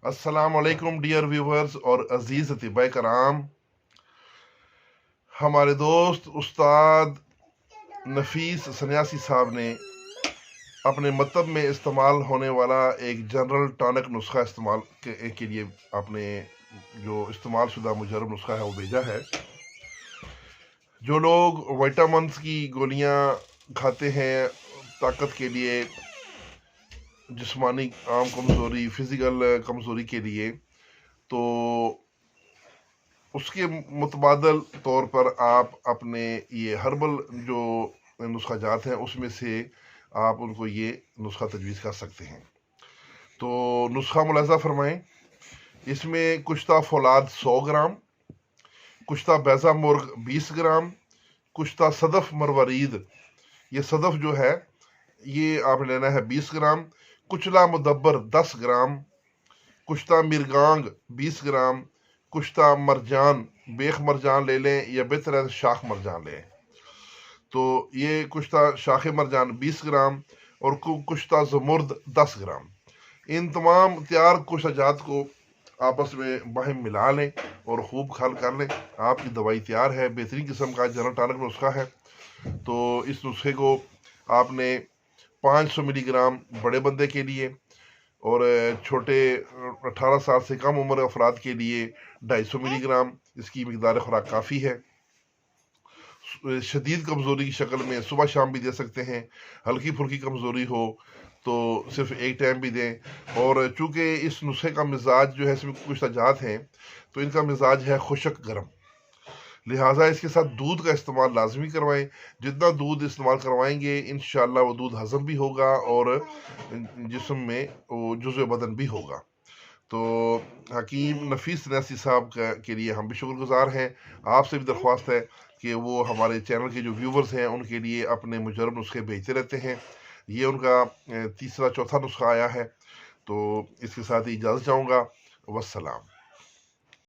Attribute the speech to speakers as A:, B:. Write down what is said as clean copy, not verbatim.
A: अस्सलाम वालेकुम dear viewers और अजीज़ अतिबा कराम। हमारे दोस्त उस्ताद नफीस सन्यासी साहब ने अपने मतब में इस्तेमाल होने वाला एक जनरल टॉनिक नुस्खा इस्तेमाल के लिए आपने जो इस्तेमाल शुदा मुजर्रब नुस्खा है वो भेजा है। जो लोग विटामिन्स की गोलियां खाते हैं ताकत के लिए, जिस्मानी आम कमज़ोरी, फिज़िकल कमज़ोरी के लिए, तो उसके मुतबादल तौर पर आप अपने ये हर्बल जो नुस्खा जात हैं उसमें से आप उनको ये नुस्खा तजवीज़ कर सकते हैं। तो नुस्खा मुलाजा फरमाएं। इसमें कुश्ता फौलाद 100 ग्राम, कुश्ता बैज़ा मुर्ग 20 ग्राम, कुश्ता सदफ मरवरीद, ये सदफ जो है ये आपने लेना है 20 ग्राम, कुचला मुदब्बर 10 ग्राम, कुश्ता मिर्गांग 20 ग्राम, कुश्ता मरजान, बेख मरजान ले लें या बेहतर है शाख मरजान लें। तो ये कुश्ता शाख मरजान 20 ग्राम और कुश्ता ज़मुर्द 10 ग्राम। इन तमाम तैयार कुश्ता जात को आपस में बाहम मिला लें और खूब खल कर लें। आपकी दवाई तैयार है। बेहतरीन किस्म का जनरल टॉनिक नुस्खा है। तो इस नुस्खे को आपने 500 मिलीग्राम बड़े बंदे के लिए और छोटे 18 साल से कम उम्र अफराद के लिए 250 मिलीग्राम इसकी मकदार खुराक काफ़ी है। शदीद कमज़ोरी की शक्ल में सुबह शाम भी दे सकते हैं। हल्की फुल्की कमज़ोरी हो तो सिर्फ एक टाइम भी दें। और चूँकि इस नुस्खे का मिजाज जो है, इसमें कुछ तजात हैं तो इनका मिजाज है खुशक गर्म, लिहाजा इसके साथ दूध का इस्तेमाल लाजमी करवाएं। जितना दूध इस्तेमाल करवाएंगे इंशाअल्लाह वो दूध हज़म भी होगा और जिस्म में वो जुज़्व बदन भी होगा। तो हकीम नफीस सन्यासी साहब के लिए हम भी शुक्रगुजार हैं। आपसे भी दरख्वास्त है कि वो हमारे चैनल के जो व्यूवर्स हैं उनके लिए अपने मुजर्रब नुस्खे भेजते रहते हैं। ये उनका तीसरा चौथा नुस्खा आया है। तो इसके साथ ही इजाज़त चाहूँगा। वस्सलाम।